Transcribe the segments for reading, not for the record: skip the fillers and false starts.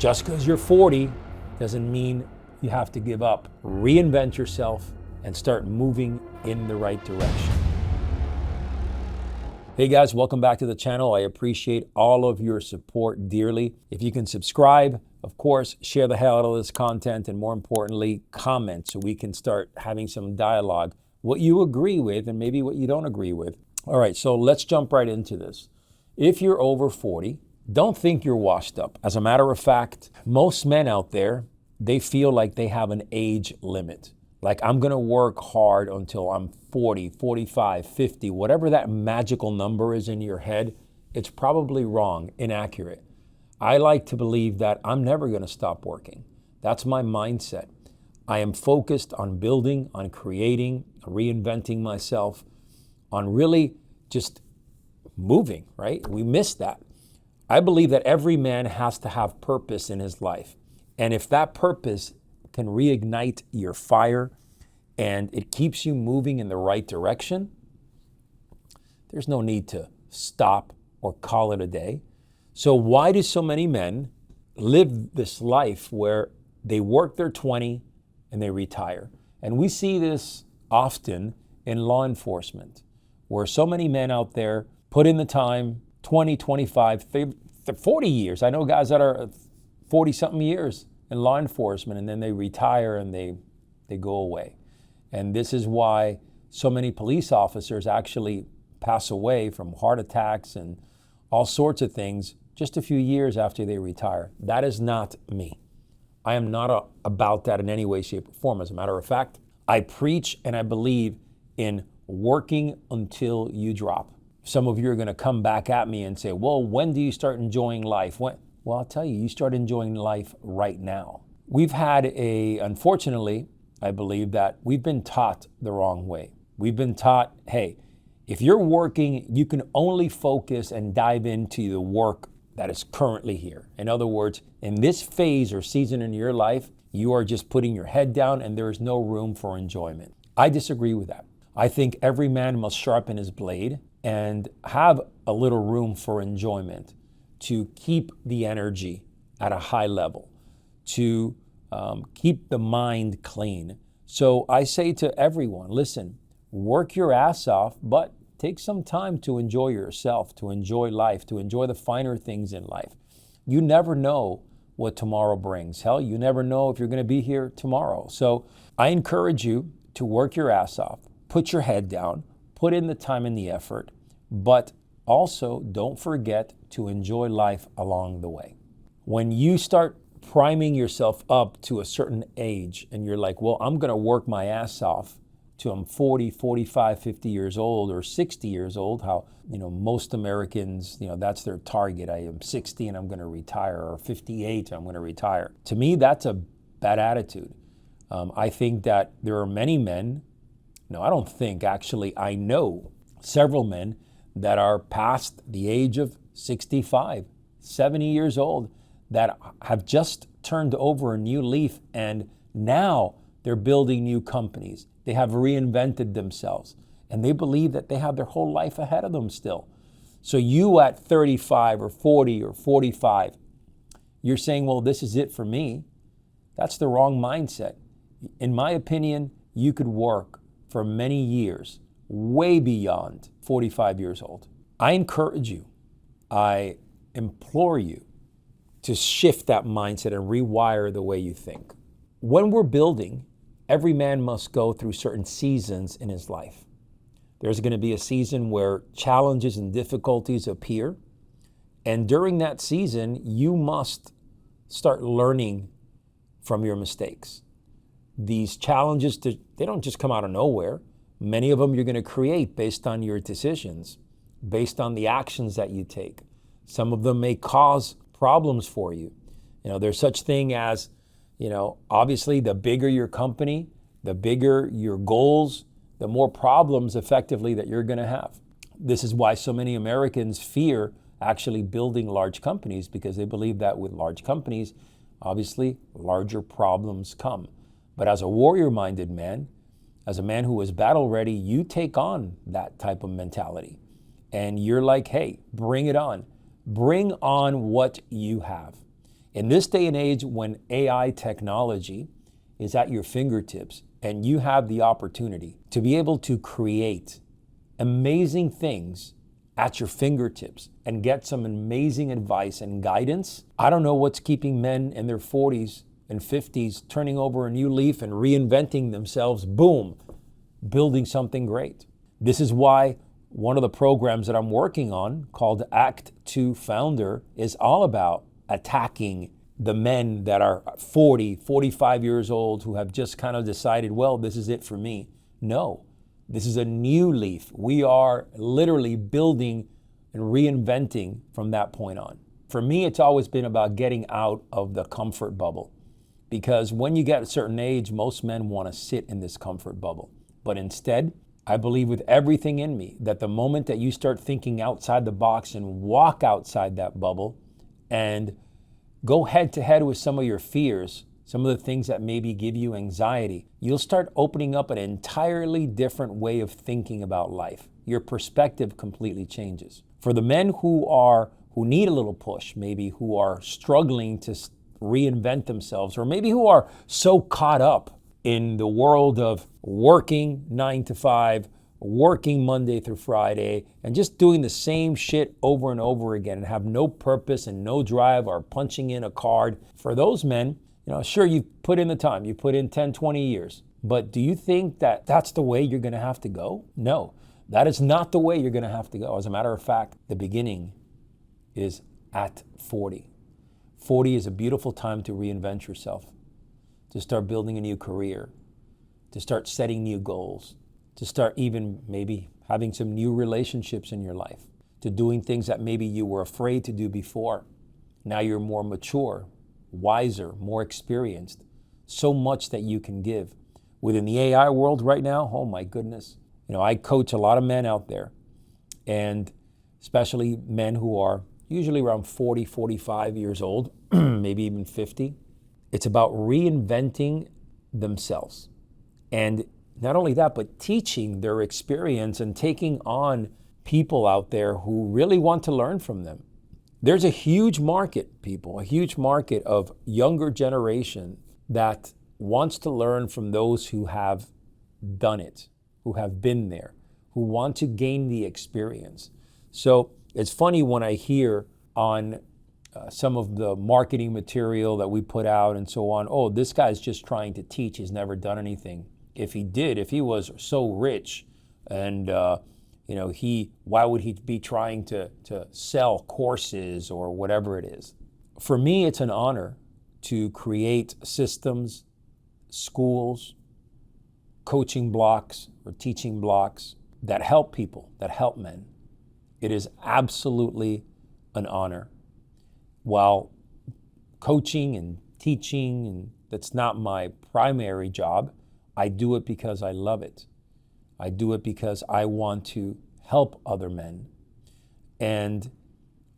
Just because you're 40 doesn't mean you have to give up. Reinvent yourself and start moving in the right direction. Hey guys, welcome back to the channel. I appreciate all of your support dearly. If you can subscribe, of course, share the hell out of this content, and more importantly, comment so we can start having some dialogue, what you agree with and maybe what you don't agree with. All right, so let's jump right into this. If you're over 40, don't think you're washed up. As a matter of fact, most men out there, they feel like they have an age limit. Like, I'm gonna work hard until I'm 40, 45, 50, whatever that magical number is in your head, it's probably wrong, inaccurate. I like to believe that I'm never gonna stop working. That's my mindset. I am focused on building, on creating, reinventing myself, on really just moving, right? We miss that. I believe that every man has to have purpose in his life. And if that purpose can reignite your fire and it keeps you moving in the right direction, there's no need to stop or call it a day. So why do so many men live this life where they work their 20 and they retire? And we see this often in law enforcement, where so many men out there put in the time, 20, 25, 40 years. I know guys that are 40 something years in law enforcement, and then they retire and they go away. And this is why so many police officers actually pass away from heart attacks and all sorts of things just a few years after they retire. That is not me. I am not about that in any way, shape, or form. As a matter of fact, I preach and I believe in working until you drop. Some of you are going to come back at me and say, well, when do you start enjoying life? When? Well, I'll tell you, you start enjoying life right now. We've had unfortunately, I believe that we've been taught the wrong way. We've been taught, hey, if you're working, you can only focus and dive into the work that is currently here. In other words, in this phase or season in your life, you are just putting your head down and there is no room for enjoyment. I disagree with that. I think every man must sharpen his blade and have a little room for enjoyment to keep the energy at a high level, to keep the mind clean. So I say to everyone, listen, work your ass off, but take some time to enjoy yourself, to enjoy life, to enjoy the finer things in life. You never know what tomorrow brings. Hell, you never know if you're going to be here tomorrow. So I encourage you to work your ass off, put your head down, put in the time and the effort, but also don't forget to enjoy life along the way. When you start priming yourself up to a certain age and you're like, well, I'm going to work my ass off till I'm 40, 45, 50 years old or 60 years old, how, most Americans, that's their target. I am 60 and I'm going to retire, or 58 and I'm going to retire. To me, that's a bad attitude. I think that there are many men, I know several men that are past the age of 65, 70 years old that have just turned over a new leaf and now they're building new companies. They have reinvented themselves and they believe that they have their whole life ahead of them still. So you at 35 or 40 or 45, you're saying, well, this is it for me. That's the wrong mindset. In my opinion, you could work for many years, way beyond 45 years old. I encourage you, I implore you to shift that mindset and rewire the way you think. When we're building, every man must go through certain seasons in his life. There's going to be a season where challenges and difficulties appear. And during that season, you must start learning from your mistakes. These challenges, they don't just come out of nowhere. Many of them you're going to create based on your decisions, based on the actions that you take. Some of them may cause problems for you. There's such thing as, obviously the bigger your company, the bigger your goals, the more problems effectively that you're going to have. This is why so many Americans fear actually building large companies, because they believe that with large companies, obviously larger problems come. But as a warrior-minded man, as a man who is battle ready, you take on that type of mentality. And you're like, hey, bring it on. Bring on what you have. In this day and age when AI technology is at your fingertips and you have the opportunity to be able to create amazing things at your fingertips and get some amazing advice and guidance, I don't know what's keeping men in their 40s and 50s turning over a new leaf and reinventing themselves, boom, building something great. This is why one of the programs that I'm working on called Act 2 Founder is all about attacking the men that are 40, 45 years old who have just kind of decided, well, this is it for me. No, this is a new leaf. We are literally building and reinventing from that point on. For me, it's always been about getting out of the comfort bubble, because when you get a certain age, most men want to sit in this comfort bubble. But instead, I believe with everything in me that the moment that you start thinking outside the box and walk outside that bubble and go head to head with some of your fears, some of the things that maybe give you anxiety, you'll start opening up an entirely different way of thinking about life. Your perspective completely changes. For the men who need a little push, maybe who are struggling to reinvent themselves, or maybe who are so caught up in the world of working 9 to 5, working Monday through Friday, and just doing the same shit over and over again and have no purpose and no drive, or punching in a card. For those men, sure, you've put in the time, you put in 10, 20 years, but do you think that that's the way you're gonna have to go? No, that is not the way you're gonna have to go. As a matter of fact, the beginning is at 40. 40 is a beautiful time to reinvent yourself, to start building a new career, to start setting new goals, to start even maybe having some new relationships in your life, to doing things that maybe you were afraid to do before. Now you're more mature, wiser, more experienced. So much that you can give. Within the AI world right now, oh my goodness. I coach a lot of men out there, and especially men who are usually around 40, 45 years old, maybe even 50. It's about reinventing themselves. And not only that, but teaching their experience and taking on people out there who really want to learn from them. There's a huge market, people, a huge market of younger generation that wants to learn from those who have done it, who have been there, who want to gain the experience. So it's funny when I hear on some of the marketing material that we put out and so on, oh, this guy's just trying to teach, he's never done anything. If he was so rich and why would he be trying to sell courses or whatever it is? For me, it's an honor to create systems, schools, coaching blocks or teaching blocks that help people, that help men. It is absolutely an honor. While coaching and teaching, and that's not my primary job, I do it because I love it. I do it because I want to help other men. And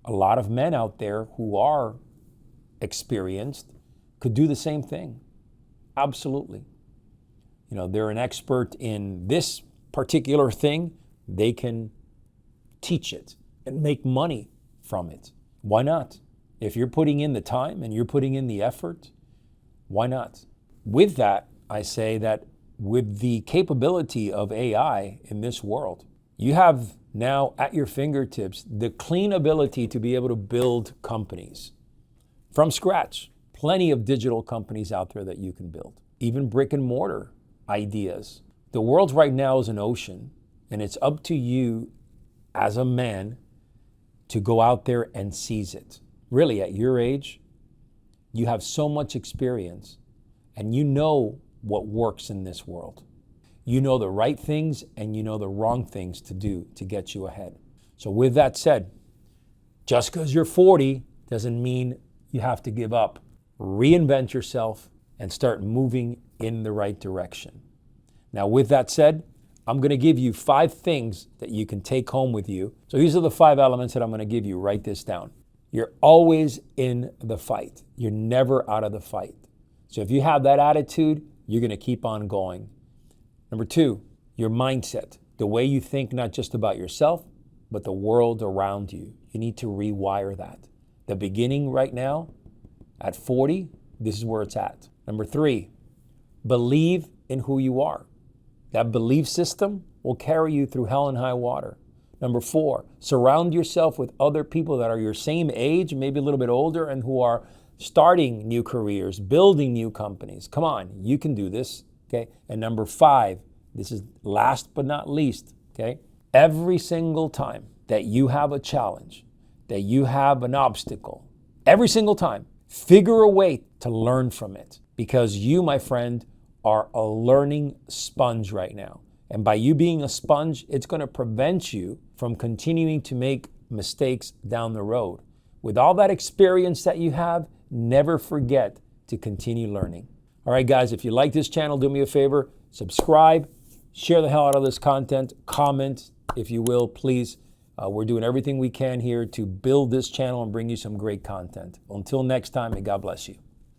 a lot of men out there who are experienced could do the same thing. Absolutely. They're an expert in this particular thing. They can teach it and make money from it. Why not? If you're putting in the time and you're putting in the effort, why not? With that, I say that with the capability of AI in this world, you have now at your fingertips the clean ability to be able to build companies from scratch. Plenty of digital companies out there that you can build, even brick and mortar ideas. The world right now is an ocean, and it's up to you as a man to go out there and seize it. Really, at your age, you have so much experience, and you know what works in this world. You know the right things and you know the wrong things to do to get you ahead. So with that said, just because you're 40 doesn't mean you have to give up. Reinvent yourself and start moving in the right direction. Now, with that said, I'm going to give you 5 things that you can take home with you. So these are the 5 elements that I'm going to give you. Write this down. You're always in the fight. You're never out of the fight. So if you have that attitude, you're going to keep on going. Number 2, your mindset, the way you think not just about yourself, but the world around you. You need to rewire that. The beginning right now At 40, this is where it's at. Number 3, believe in who you are. That belief system will carry you through hell and high water. Number 4, surround yourself with other people that are your same age, maybe a little bit older, and who are starting new careers, building new companies. Come on, you can do this, okay? And number 5, this is last but not least, okay? Every single time that you have a challenge, that you have an obstacle, every single time, figure a way to learn from it, because you, my friend, are a learning sponge right now. And by you being a sponge, it's going to prevent you from continuing to make mistakes down the road. With all that experience that you have, never forget to continue learning. All right, guys, if you like this channel, do me a favor, subscribe, share the hell out of this content, comment, if you will, please. We're doing everything we can here to build this channel and bring you some great content. Until next time, may God bless you.